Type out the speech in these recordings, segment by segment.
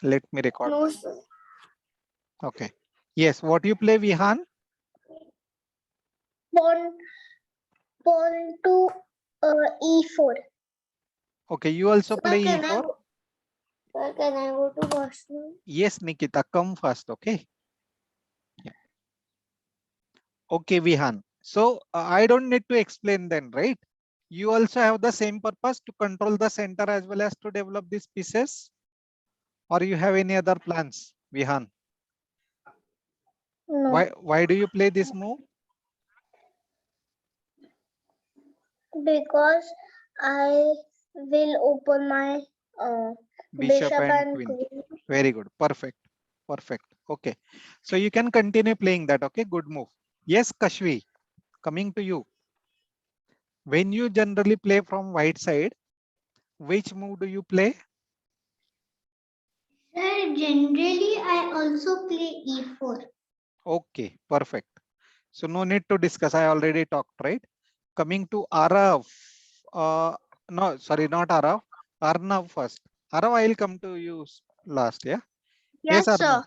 Let me record. No, sir. Okay. Yes. What you play, Vihan? Pawn to e4. Okay. You also Sir, play can e4. I go to washroom? Yes, Nikita. Come first. Okay. Yeah. Okay, Vihan. So I don't need to explain then, right? You also have the same purpose to control the center as well as to develop these pieces, or you have any other plans, Vihan? No, Why do you play this move? because I will open my Bishop bishop and and queen. queen. Very good. Perfect. Perfect. Okay. So you can continue playing that. Okay. Good move. Yes, Kashvi. Coming to you. When you generally play from white side, which move do you play? Sir, generally I also play e4. Okay. Perfect. So no need to discuss. I already talked, right? Coming to Arav. No, sorry, not Arav. Arnav first. Arav, I'll come to you last. Yeah. Yes, Yes, Arnav. sir.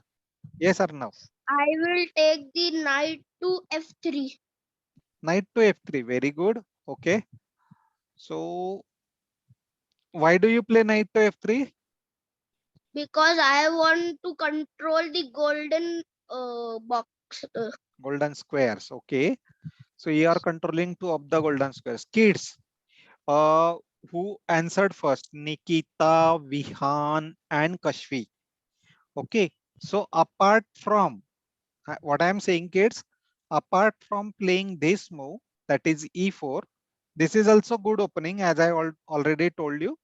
Yes, Arnav. I will take the knight to f3 Knight to f3. Very good. Okay. So why do you play knight to f3? because I want to control the golden box. Golden squares. Okay. So you are controlling two of the golden squares. Kids, uh, who answered first? Nikita, Vihan, and Kashvi. Okay. So apart from what I'm saying, kids, apart from playing this move, that is e4, this is also good opening, as I already told you.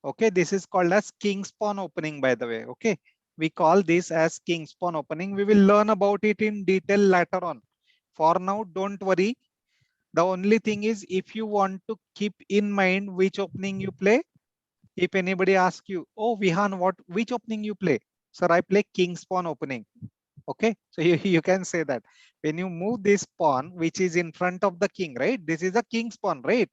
Okay, this is called as king's pawn opening, by the way. Okay, we call this as king's pawn opening. We will learn about it in detail later on. For now, don't worry. The only thing is, if you want to keep in mind which opening you play, if anybody asks you, oh Vihan, which opening you play? Sir, I play king's pawn opening. Okay, so you can say that when you move this pawn, which is in front of the king, right? This is a king's pawn, right?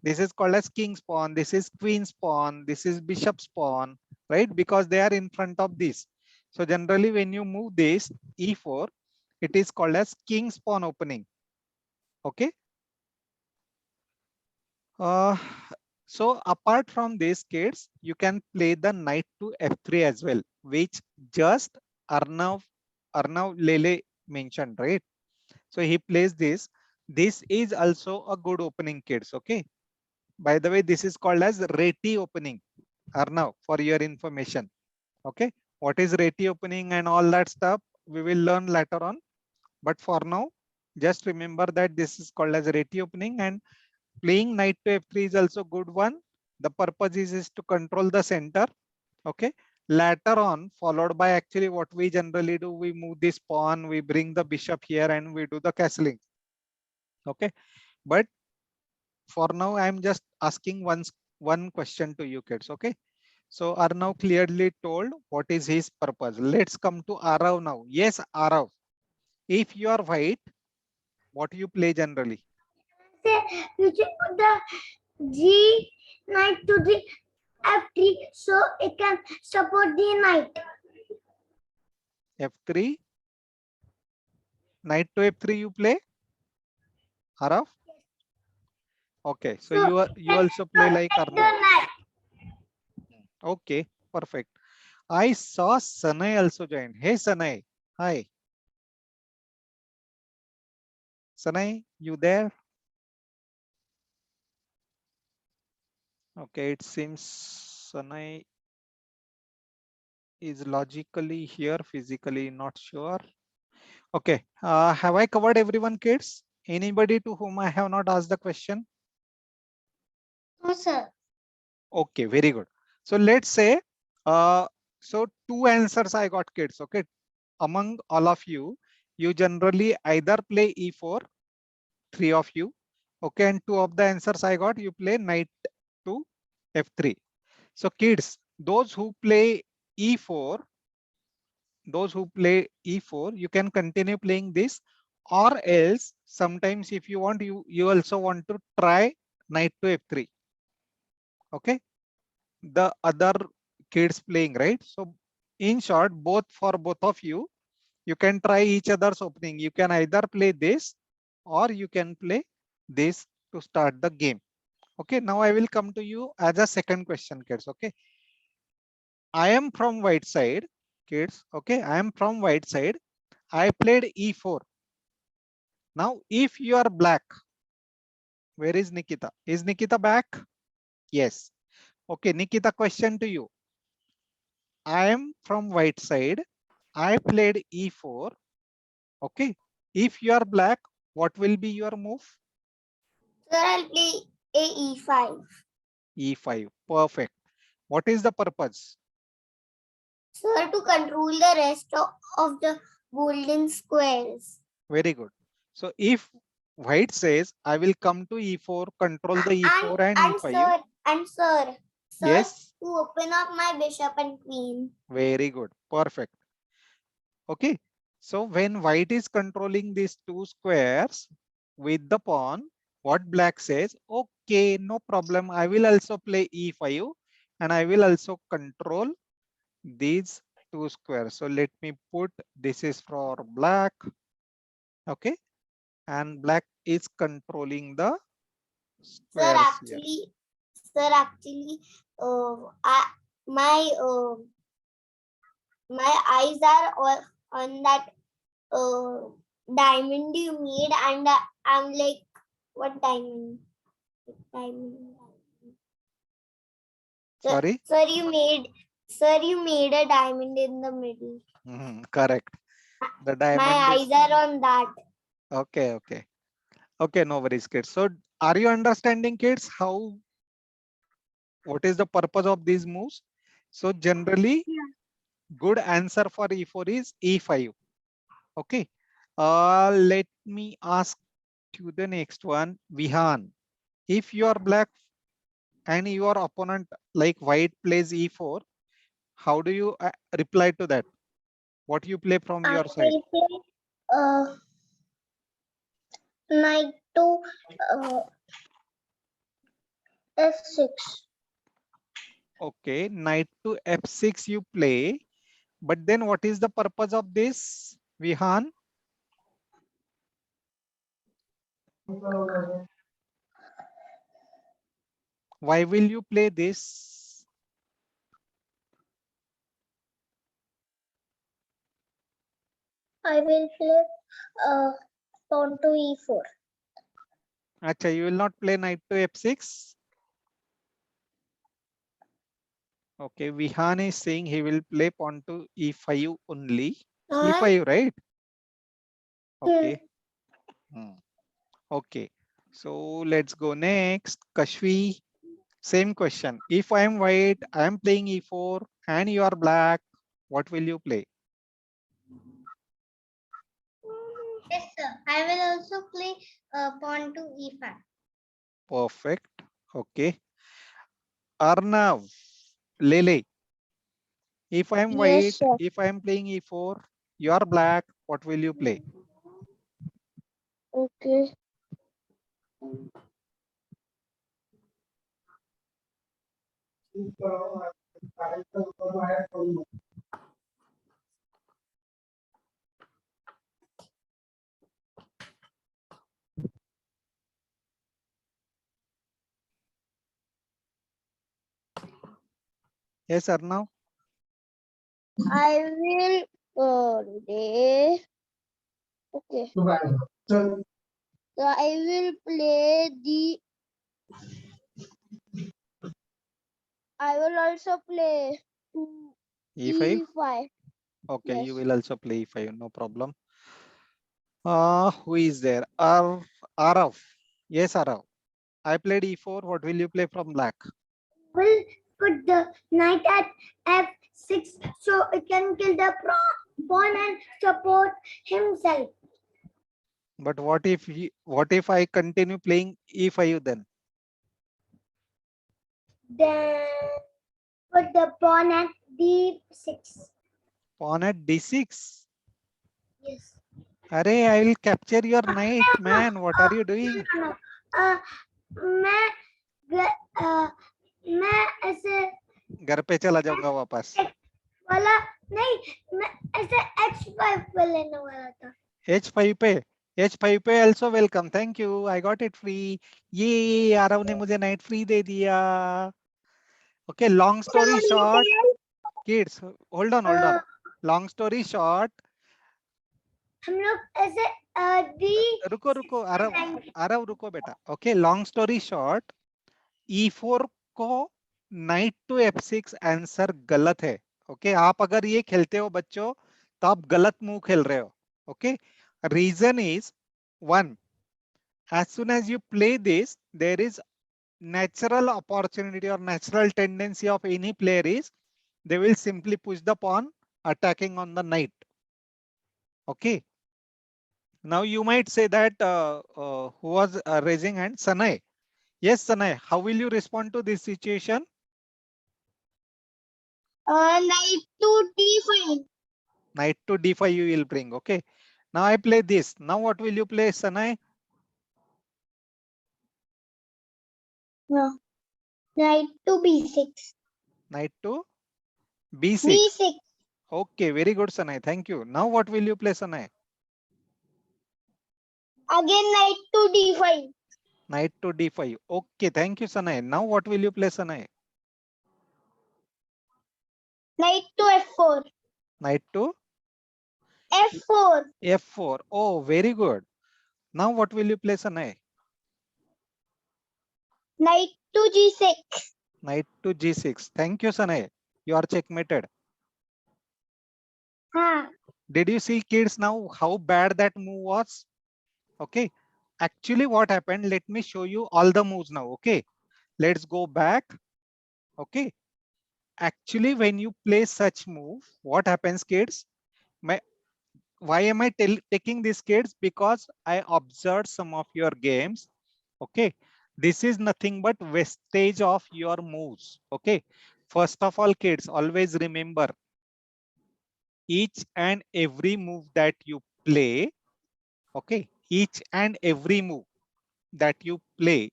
This is called as king's pawn. This is queen's pawn. This is bishop's pawn, right? Because they are in front of this. So generally, when you move this e4, it is called as king's pawn opening. Okay. Uh, so apart from these kids, you can play the knight to f3 as well, which just Arnav Lele mentioned, right? So he plays this. This is also a good opening, kids. Okay. By the way, this is called as Reti opening. Arnav, for your information. Okay. What is Reti opening and all that stuff, we will learn later on. But for now, just remember that this is called as Reti opening, and playing knight to f3 is also good one. The purpose is to control the center. Okay. Later on, followed by actually what we generally do, we move this pawn, we bring the bishop here and we do the castling. Okay. But for now, I'm just asking one question to you kids. Okay. So Arnav clearly told what is his purpose. Let's come to Arav now. Yes, Arav. If you are white, what you play generally? You should put the G knight to the f3 so it can support the knight. F3, knight to F3 you play, Arav? Okay, so So you also play like protect the Arnav. knight. Okay, perfect. I saw Sanay also join. Hey Sanay, hi. Sanay, you there? Okay, it seems Sanay is logically here, physically not sure. Okay, have I covered everyone, kids? Anybody to whom I have not asked the question? No, sir. Okay, very good. So let's say, so two answers I got, kids. Okay, among all of you, you generally either play e4, three of you. Okay, and two of the answers I got, you play knight to f3. So kids, those who play e4, you can continue playing this, or else sometimes if you want, you also want to try knight to f3. Okay, the other kids playing, right? So in short, for both of you can try each other's opening. You can either play this or you can play this to start the game. Okay, now I will come to you as a second question, kids. Okay, I am from white side, kids. Okay, I am from white side. I played e4. Now, if you are black, where is Nikita? Is Nikita back? Yes. Okay, Nikita, question to you. I am from white side. I played e4. Okay. If you are black, what will be your move? Sir, I'll play e5. E5. Perfect. What is the purpose? Sir, to control the rest of the golden squares. Very good. So if white says, I will come to e4, control the e4 and e5. Sir, Yes. to open up my bishop and queen. Very good. Perfect. Okay. So when white is controlling these two squares with the pawn, what black says, okay, no problem. I will also play e5 and I will also control these two squares. So let me put, this is for black. Okay. And black is controlling the squares here. Sir, actually, my my eyes are on that diamond you made, and I'm like, what diamond? Sorry? Sir, you made a diamond in the middle. Correct. The diamond. My eyes are on that. Okay, okay. Okay, no worries, kids. So are you understanding, kids, what is the purpose of these moves? So generally, good answer for e4 is e5. Okay. Let me ask you the next one, Vihan. If you are black and your opponent like white plays e4, how do you reply to that? What you play from your side? Play, knight to f6. Okay, knight to f6 you play, but then what is the purpose of this, Vihan? Why will you play this? I will play pawn to e4. Acha, you will not play knight to f6? Okay, Vihan is saying he will play pawn to e5 only. E5, right? Okay. Okay. So let's go next. Kashvi, same question. If I am white, I am playing e4 and you are black, what will you play? Yes, sir. I will also play pawn to e5. Perfect. Okay. Arnav, Lele, if I am white, sir. if I am playing e4, you are black, what will you play? Okay. Yes, Arnav? I will play. Okay. So I will play the. I will also play E5? e5. Okay, Yes. you will also play e5, no problem. Who is there? Arav. Yes, Arav. I played e4. What will you play from black? Will put the knight at f6 so it can kill the pawn and support himself. But what if I continue playing e5 then? Then put the pawn at d6. Pawn at d6? Yes. Array, I will capture your knight, man. What are you doing? मैं ऐसे घर पे चला जाऊंगा वापस. वाला नहीं, मैं ऐसे H5 पे लेने वाला था. H5 पे, H5 पे also welcome, thank you, I got it free. ये आरव ने मुझे नाइट फ्री दे दिया. Okay, long story short, kids, hold on. Long story short, हम लोग ऐसे रुको रुको आरव रुको बेटा. Okay, long story short, E4 को नाइट टू F6 आंसर गलत है. ओके आप अगर ये खेलते हो बच्चों तो आप गलत मूव खेल रहे हो. Okay reason is one, as soon as you play this, there is natural opportunity or natural tendency of any player is they will simply push the pawn attacking on the knight. Okay, now you might say that who was raising hand? Sanay. Yes Sanay, how will you respond to this situation? knight to D5. Knight to D5 you will bring. Okay, now I play this. Now what will you play Sanay? No. Knight to B6. Knight to B6. B6. Okay, very good Sanay, thank you. Now what will you play Sanay? Again knight to D5. Knight to D5. Okay, thank you Sanay. Now what will you play Sanay? Knight to F4. Knight to F4. F4. Oh, very good. Now what will you play Sanay? Knight to G6. Knight to G6. Thank you Sanay. You are checkmated. हाँ. Did you see kids now how bad that move was? Okay, actually what happened, let me show you all the moves now. Okay, let's go back. Okay, actually when you play such move, what happens kids? Why am I taking these kids? Because I observed some of your games. Okay, this is nothing but wastage of your moves. Okay, first of all kids, always remember each and every move that you play. Okay, each and every move that you play,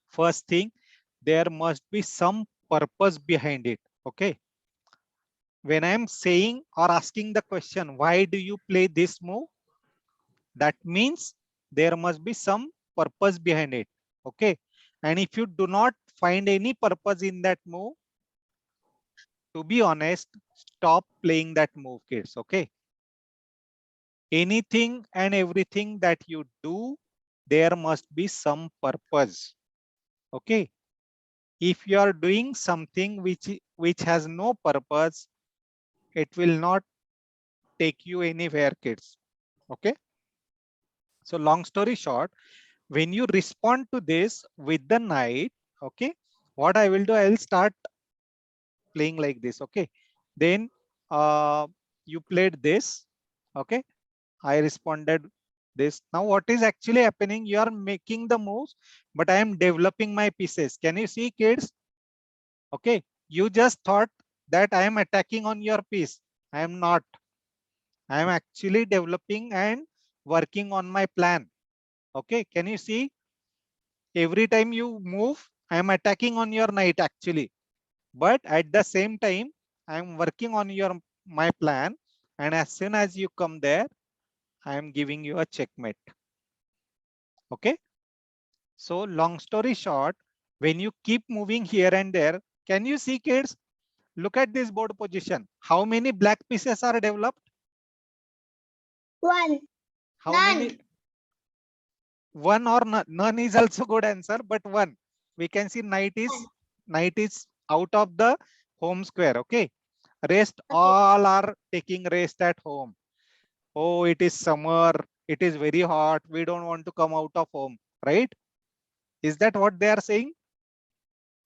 first thing, there must be some purpose behind it. Okay, when I'm saying or asking the question, why do you play this move? That means there must be some purpose behind it. Okay, and if you do not find any purpose in that move, to be honest, stop playing that move kids. Okay, anything and everything that you do, there must be some purpose. Okay, if you are doing something which has no purpose, it will not take you anywhere kids. Okay, so long story short, when you respond to this with the knight, okay, what I will do, I will start playing like this. Okay, then you played this. Okay, I responded this. Now what is actually happening, you are making the moves but I am developing my pieces. Can you see kids? Okay, you just thought that I am attacking on your piece. I am not. I am actually developing and working on my plan. Okay, can you see? Every time you move, I am attacking on your knight actually. But at the same time, I am working on my plan. And as soon as you come there, I am giving you a checkmate. Okay. So long story short, when you keep moving here and there, can you see kids? Look at this board position. How many black pieces are developed? One. How None. many? One or none? None is also good answer, but one. We can see knight is out of the home square. Okay. Rest all are taking rest at home. Oh, it is summer. It is very hot. We don't want to come out of home, right? Is that what they are saying?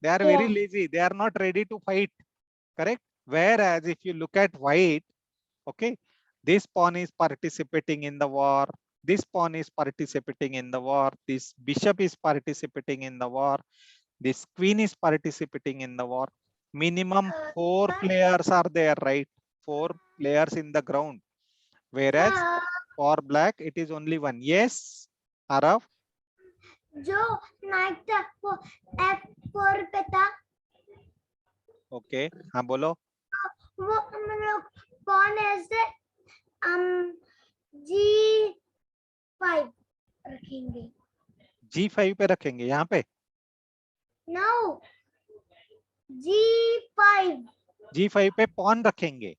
They are very lazy. They are not ready to fight. Correct. Whereas if you look at white, okay, this pawn is participating in the war. This pawn is participating in the war. This bishop is participating in the war. This queen is participating in the war. Minimum 4 players are there, right? 4 players in the ground. Whereas for black, it is only one. Yes, Arav? जो night था वो F4 पे था, Okay. हाँ बोलो. वो pawn is G5 रखेंगे. G5 पे रखेंगे यहाँ पे. No. G5. G5 पे pawn रखेंगे.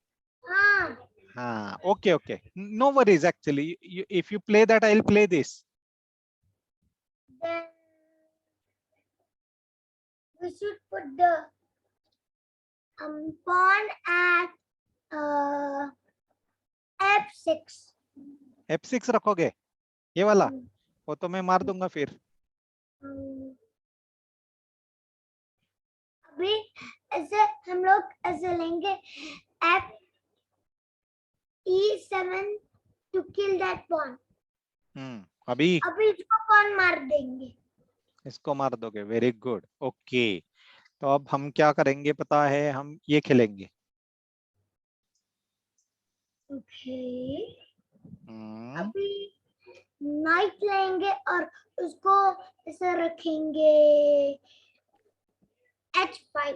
हाँ. हाँ, okay, okay. No worries actually. If you play that, I'll play this. Then we should put the pawn at F6. F6 रखोगे? ये वाला? वो तो मैं मार दूंगा फिर. अभी ऐसे हम लोग ऐसे लेंगे E7 to kill that pawn. अभी इसको pawn मार देंगे. इसको मार दोगे. Very good. ओके, तो अब हम क्या करेंगे पता है? हम ये खेलेंगे. ओके. अभी नाइट लेंगे और उसको ऐसे रखेंगे H5.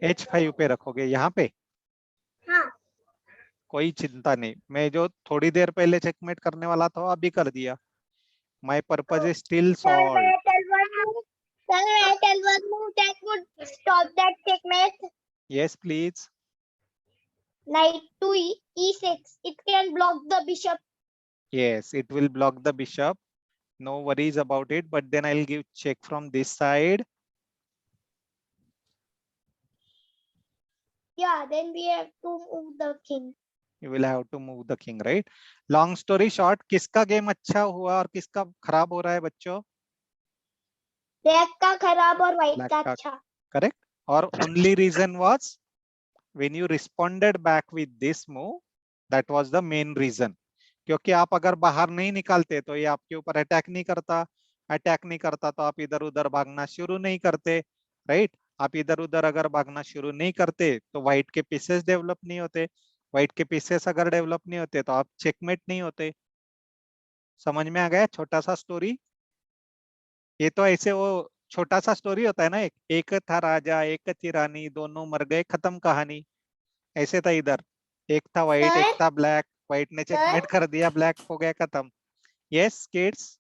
H5 पे रखोगे यहाँ पे? हाँ. कोई चिंता नहीं. मैं जो थोड़ी देर पहले चेकमेट करने वाला था अभी कर दिया. My purpose is still solved. Can I tell one move that would stop that checkmate? Yes, please. Knight to E6. It can block the bishop. Yes, it will block the bishop. No worries about it. But then I'll give check from this side. Yeah, then we have to move the king. You will have to move the king, right? Long story short, किसका game अच्छा हुआ और किसका खराब हो रहा है बच्चों? Black का खराब और white Black का का अच्छा. Correct. Or only reason was when you responded back with this move, that was the main reason. क्योंकि आप अगर बाहर नहीं निकालते तो ये आपके ऊपर अटैक नहीं करता तो आप इधर उधर भागना शुरू नहीं करते, राइट? आप इधर उधर अगर भागना शुरू नहीं करते तो व्हाइट के पीसेस डेवलप नहीं होते. व्हाइट के पीसेस अगर डेवलप नहीं होते तो आप चेकमेट नहीं होते. समझ में आ गया? छोटा सा स्टोरी. ये तो ऐसे वो छोटा सा स्टोरी होता है ना, एक था राजा एक थी रानी, दोनों मर गए, खत्म कहानी. ऐसे था इधर. एक था व्हाइट एक था ब्लैक. व्हाइट ने चेकमेट कर दिया, ब्लैक हो गया, खत्म. Yes kids.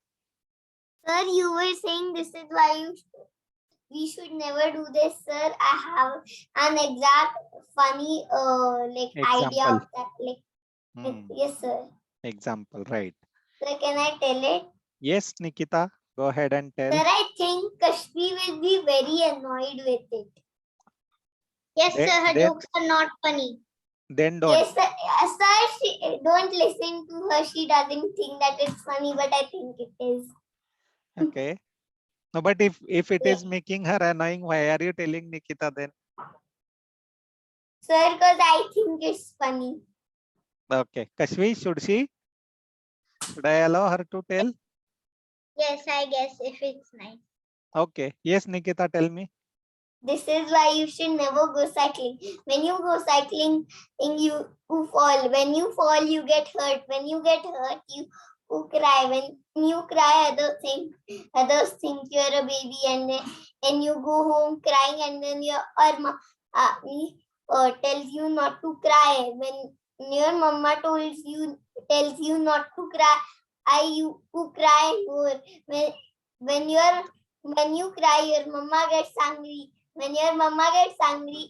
Sir, you were saying this is why we should never do this, sir. I have an exact funny idea of that. Yes, sir. Example, right? Sir, can I tell it? Yes, Nikita, go ahead and tell. Sir, I think Kashmi will be very annoyed with it. Yes, sir. Her jokes are not funny. Then don't. Yes, sir. Sir, don't listen to her. She doesn't think that it's funny, but I think it is. Okay. No, but if it is making her annoying, why are you telling Nikita then? Sir, because I think it's funny. Okay. Kashvi, should I allow her to tell? Yes, I guess if it's nice. Okay. Yes, Nikita, tell me. This is why you should never go cycling. When you go cycling, you fall. When you fall, you get hurt. When you get hurt, you cry. When you cry, others think you're a baby, and you go home crying, and then your tells you not to cry. When your mama tells you not to cry, you cry more. When you cry, your mama gets angry. When your mama gets angry,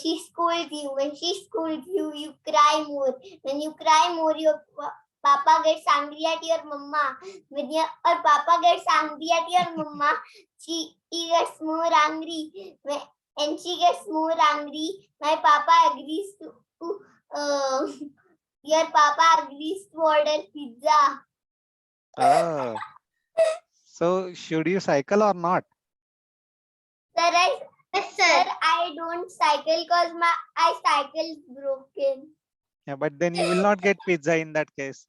she scolds you. When she scolds you, you cry more. When you cry more, your papa gets angry at your mama. When your papa gets angry at your mama, he gets more angry. And she gets more angry, my papa agrees to your papa agrees to order pizza. Oh. So should you cycle or not? Sir, I don't cycle because my cycle is broken. Yeah, but then you will not get pizza in that case.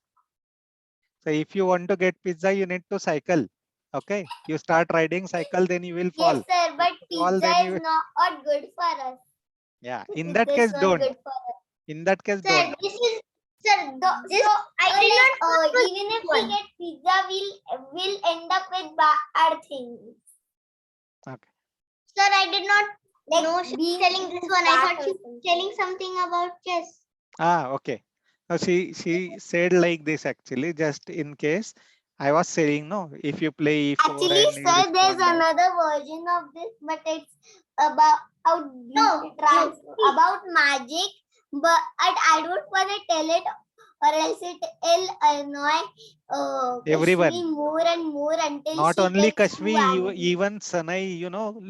So if you want to get pizza, you need to cycle. Okay, you start riding cycle, then you will fall. Yes, sir, but pizza is not good for us. Yeah, in that case, don't. In that case, sir, don't. This is, sir, I did not even if we get pizza, we'll end up with bad things. Okay. Sir, I did not know she was telling this one. I thought she was telling something about chess. Okay. No, she said like this actually, just in case I was saying no, if you play e4 Actually, and you sir, there's respond that. another version of this, but it's about about magic. But I don't want to tell it, or else it'll annoy Everyone, Kashmi more and more until not she only gets too Kashvi, angry. even Sanai,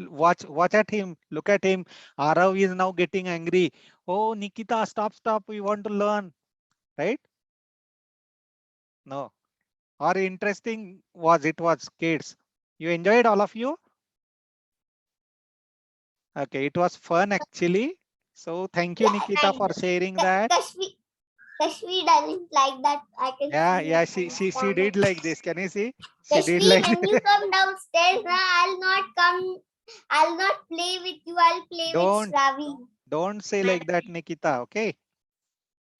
watch at him, look at him. Arav is now getting angry. Oh, Nikita, stop, we want to learn, right? No. Or interesting was kids. You enjoyed, all of you? Okay, it was fun actually. So thank you, Yeah, Nikita, and for sharing that. Kashmi doesn't like that. I can see Yeah, it she from she his she comment. did like this. Can you see? She did Kashmi, like when you come downstairs, I'll not come. I'll not play with you. I'll play with don't Shravi. don't say like that, Nikita. Okay,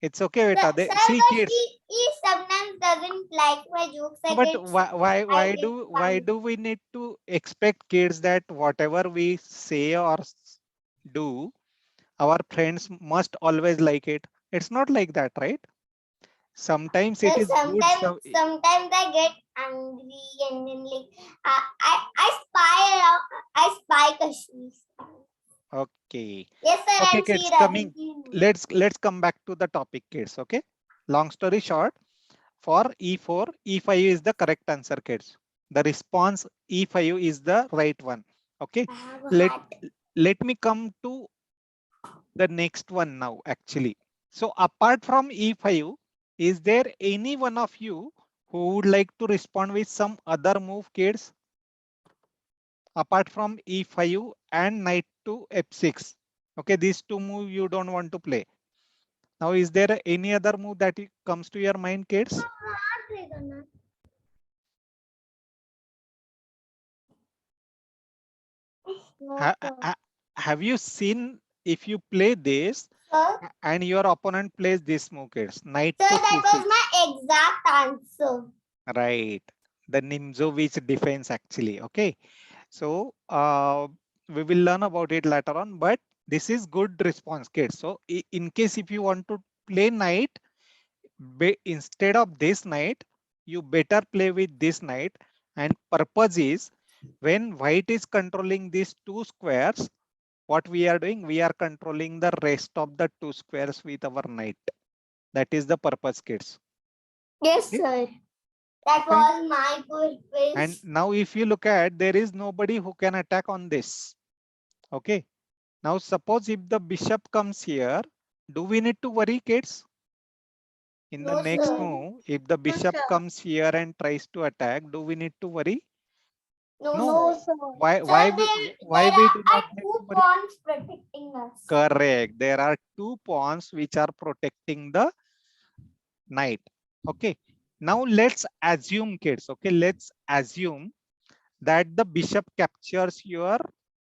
it's okay, Sir, beta. See, but kids. he sometimes doesn't like my jokes. I But get why I get why fun. do we need to expect kids that whatever we say or do, our friends must always like it? It's not like that, right? Sometimes So it is good. sometimes I get angry and then like I spy around. I spy Kashmir. Okay. Yes, sir. Okay, And kids, she coming. doesn't. You know. Let's come back to the topic, kids. Okay. Long story short, for E4, E5 is the correct answer, kids. The response E5 is the right one. Okay. I have a Let hat. let me come to the next one now, actually. So apart from E5, is there any one of you who would like to respond with some other move, kids? Apart from E5 and knight to F6. Okay, these two moves you don't want to play. Now, is there any other move that comes to your mind, kids? No, Ha- sir. ha- have you seen if you play this Sir, and your opponent plays this move, kids? Knight sir, to that C6. was my exact answer. Right. The Nimzowitsch defense actually. Okay. So we will learn about it later on, but this is good response, kids. So in case if you want to play knight, instead of this knight, you better play with this knight. And purpose is when white is controlling these two squares, what we are doing, we are controlling the rest of the two squares with our knight. That is the purpose, kids. Yes, Okay. sir. That Fine. was my And purpose. now if you look at, there is nobody who can attack on this. Okay. Now suppose if the bishop comes here, do we need to worry, kids? In the No, next sir. move, if the bishop comes here and tries to attack, do we need to worry? No, No. sir. Why Sir, why we why there we do are not need to two worry? pawns protecting us. Correct. There are two pawns which are protecting the knight. Okay. Now let's assume, kids. Okay, let's assume that the bishop captures your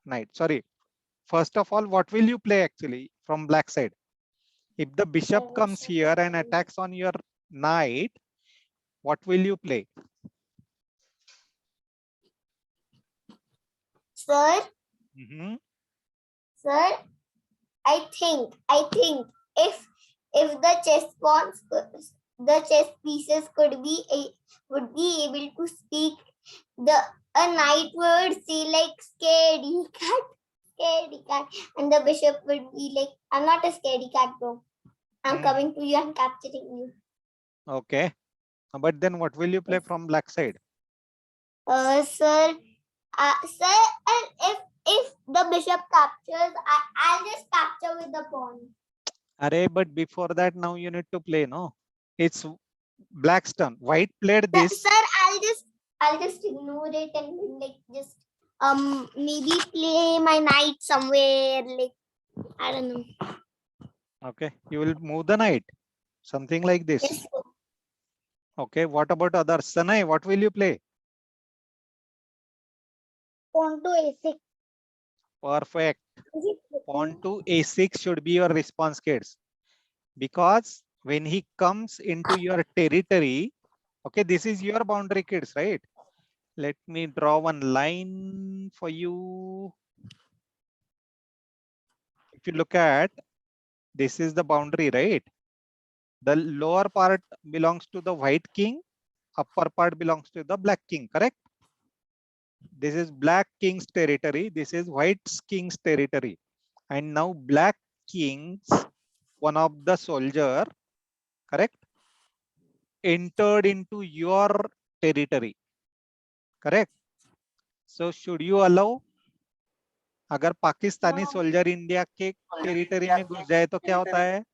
knight. Sorry. First of all, what will you play actually from black side? If the bishop comes here and attacks on your knight, what will you play? Sir, Mhm. sir, I think if the chess pieces would be able to speak, the a knight would say like scaredy cat, and the bishop would be like, I'm not a scaredy cat, bro. I'm Mhm. coming to you and capturing you. Okay. But then what will you play from black side? Sir, sir, and if the bishop captures, I'll just capture with the pawn. Array, but before that, now you need to play, no? It's black's turn. White played this. Sir, I'll just ignore it and like just maybe play my knight somewhere, like I don't know. Okay. You will move the knight. Something like this. Yes, sir. Okay. What about others? Sanai, what will you play? Pawn to a6. Perfect. Is it Pawn okay? to a6 should be your response, kids. Because when he comes into your territory, okay, this is your boundary, kids, right? Let me draw one line for you. If you look at, this is the boundary, right? The lower part belongs to the white king, upper part belongs to the black king, correct? This is black king's territory, this is white king's territory. And now black kings, one of the soldier, correct, entered into your territory, correct? So should you allow? अगर Pakistani No. Soldier India के territory में घुस जाए तो क्या होता है?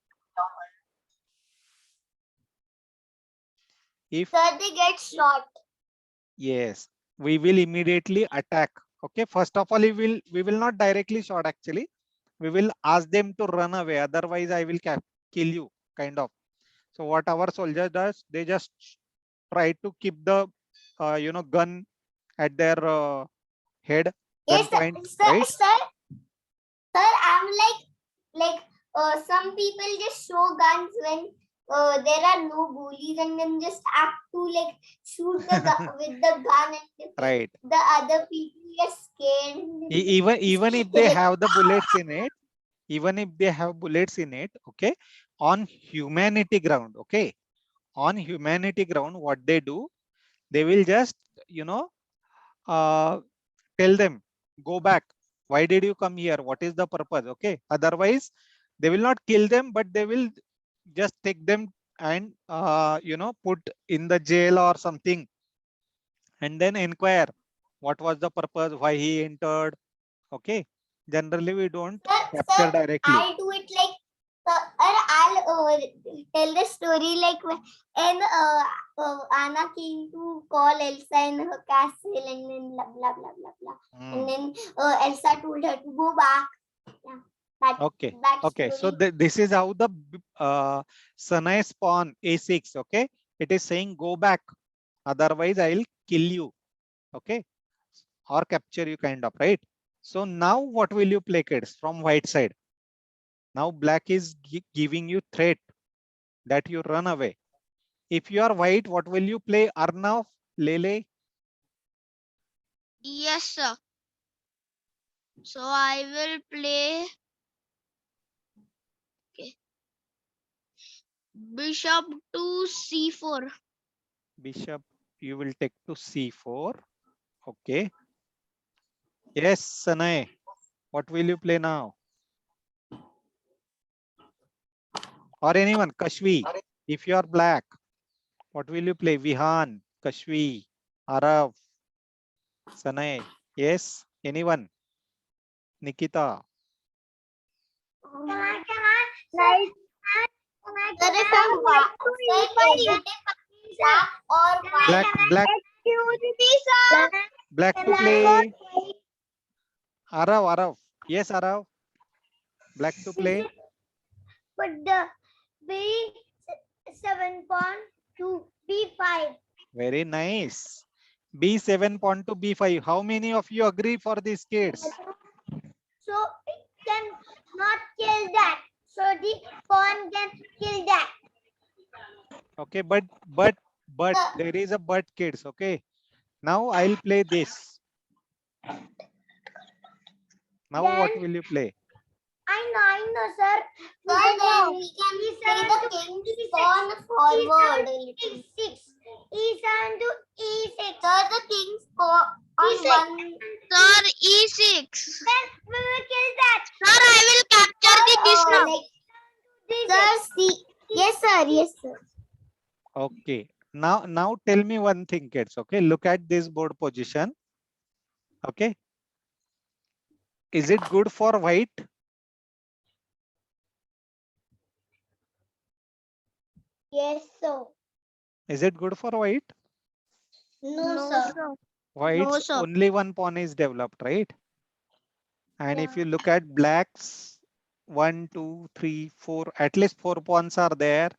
If Sir, they get shot. yes, we will immediately attack. Okay, first of all, we will not directly shot actually. We will ask them to run away. Otherwise, I will kill you, kind of. So what our soldier does, they just try to keep the gun at their head, gun Yes, point, sir, right? sir, I'm like some people just show guns when there are no goalies and then just act to like shoot the with the gun and Right. the other people get scared. Even if they have the bullets in it, even if they have bullets in it, okay, on humanity ground, okay, on humanity ground, what they do, they will just, tell them, go back. Why did you come here? What is the purpose? Okay. Otherwise, they will not kill them, but they will just take them and, put in the jail or something. And then inquire what was the purpose, why he entered. Okay. Generally, we don't capture directly. I do it like, I'll tell the story like when Anna came to call Elsa in her castle and then blah blah blah blah blah. And then Elsa told her to go back. Yeah. Okay. That Okay. So story. this is how the Sanae spawn A6. Okay. It is saying go back. Otherwise, I'll kill you. Okay. Or capture you, kind of, right? So now what will you play, kids, from white side? Now black is giving you threat that you run away. If you are white, what will you play? Arnav, Lele? Yes, sir. So I will play bishop to c4. Bishop, you will take to c4. Okay. Yes, Sanae. What will you play now? Or anyone, Kashvi, if you are black, what will you play? Vihan, Kashvi, Arav, Sanae. Yes, anyone? Nikita. Black to play. Arav. Yes, Arav. Black to play. Put the B7 pawn to B5. Very nice. B7 pawn to B5. How many of you agree for these kids? So it can not kill that. So the pawn can kill that. Okay, but there is a but, kids. Okay. Now I'll play this. Now what will you play? I know, sir. Then we can play the king's pawn forward. E6. E7 to E6. Sir, the king's pawn on one. Sir, e6. Then we will kill that. Sir, I will capture the bishop. Sir, see. Yes, sir. Okay. Now tell me one thing, kids. Okay, look at this board position. Okay. Is it good for white? Yes, sir. Is it good for white? No, sir. White's sir. only one pawn is developed, right? And if you look at blacks, 1, 2, 3, 4, at least 4 pawns are there.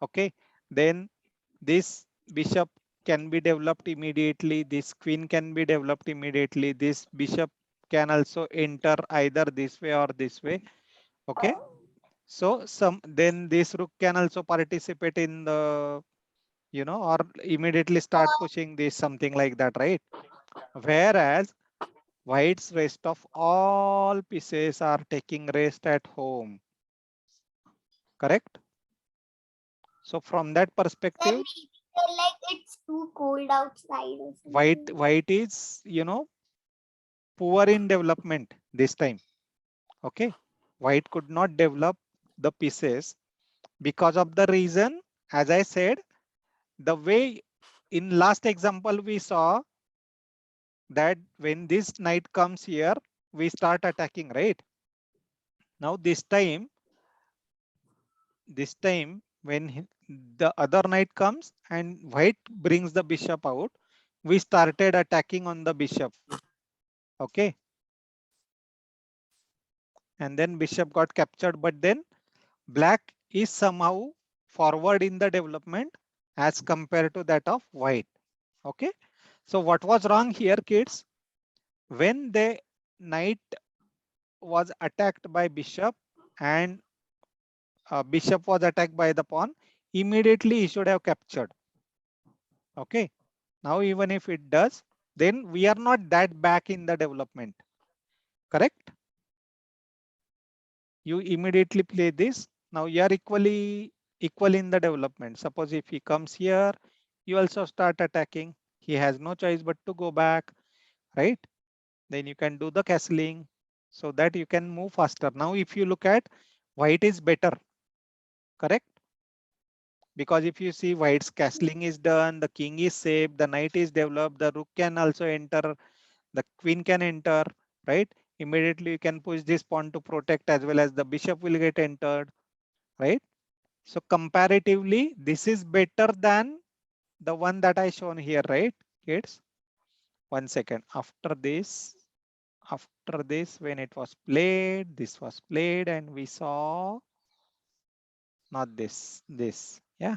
Okay. Then this bishop can be developed immediately. This queen can be developed immediately. This bishop can also enter either this way or this way. Okay. So then this rook can also participate in the, or immediately start pushing this, something like that, right? Whereas white's rest of all pieces are taking rest at home. Correct? So from that Then perspective, maybe they're like it's too cold outside or something. white is, poor in development this time. Okay, white could not develop the pieces because of the reason, as I said, the way in last example we saw that when this knight comes here, we start attacking, right? Now this time when the other knight comes and white brings the bishop out, we started attacking on the bishop. Okay, and then bishop got captured, but then black is somehow forward in the development as compared to that of white. Okay, so what was wrong here, kids? When the knight was attacked by bishop and bishop was attacked by the pawn, immediately he should have captured. Okay, now even if it does, then we are not that back in the development. Correct? You immediately play this. Now you are equal in the development. Suppose if he comes here, you also start attacking. He has no choice but to go back, right? Then you can do the castling so that you can move faster. Now if you look at white is better, correct? Because if you see white's castling is done, the king is safe, the knight is developed, the rook can also enter, the queen can enter, right? Immediately you can push this pawn to protect, as well as the bishop will get entered, right? So comparatively, this is better than the one that I shown here, right, kids? 1 second. After this, when it was played, this was played, and we saw not this, yeah.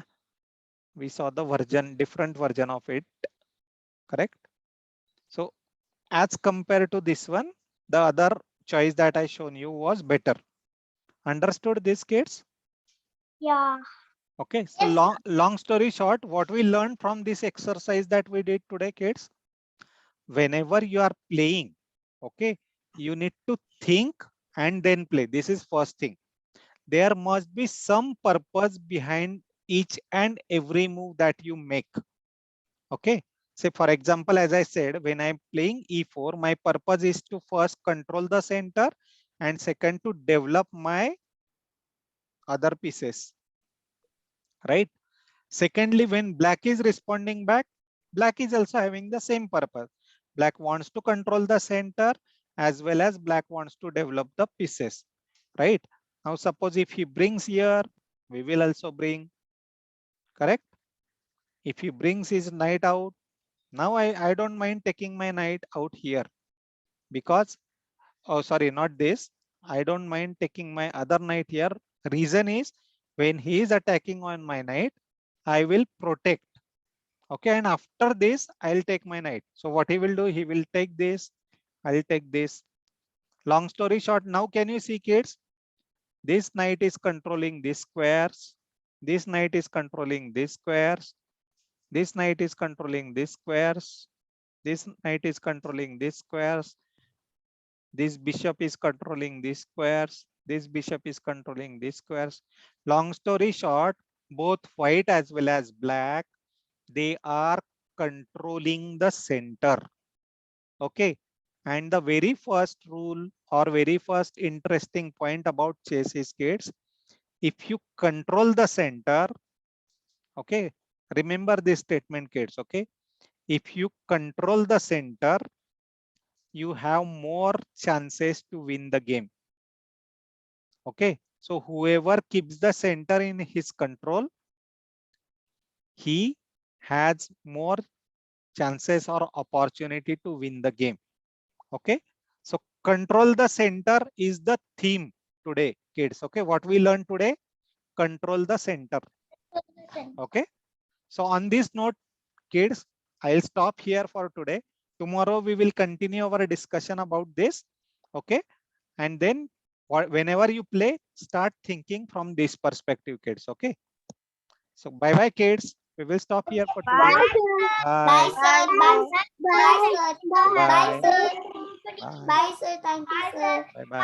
We saw the different version of it, correct? So as compared to this one, the other choice that I shown you was better. Understood this, kids? Yeah. Okay, so long story short, what we learned from this exercise that we did today, kids, whenever you are playing, okay, you need to think and then play. This is first thing. There must be some purpose behind each and every move that you make. Okay, say for example, as I said, when I'm playing e4, my purpose is to first control the center and second to develop my other pieces, right? Secondly, when black is responding back, black is also having the same purpose. Black wants to control the center as well as black wants to develop the pieces, right? Now suppose if he brings here, we will also bring, correct? If he brings his knight out, now I don't mind taking my knight out here because, oh sorry, not this. I don't mind taking my other knight here. Reason is when he is attacking on my knight, I will protect. Okay, and after this, I'll take my knight. So what he will do, he will take this, I'll take this. Long story short, now can you see, kids? This knight is controlling these squares. This knight is controlling these squares. This knight is controlling these squares. This knight is controlling these squares. This bishop is controlling these squares. This bishop is controlling these squares. Long story short, both white as well as black, they are controlling the center. Okay. And the very first rule or very first interesting point about chess is, kids, if you control the center, okay, remember this statement, kids. Okay, if you control the center, you have more chances to win the game. Okay, so whoever keeps the center in his control, he has more chances or opportunity to win the game. Okay, so control the center is the theme today, kids. Okay, what we learned today, control the center. Okay, so on this note, kids, I'll stop here for today. Tomorrow we will continue our discussion about this. Okay, and then whenever you play, start thinking from this perspective, kids. Okay, so bye bye, kids. We will stop here for today. Bye, sir. Bye. Bye, sir. Bye, sir. Bye, sir. Bye, Bye. sir. Bye. Bye, sir. Thank you, sir. Bye. Bye.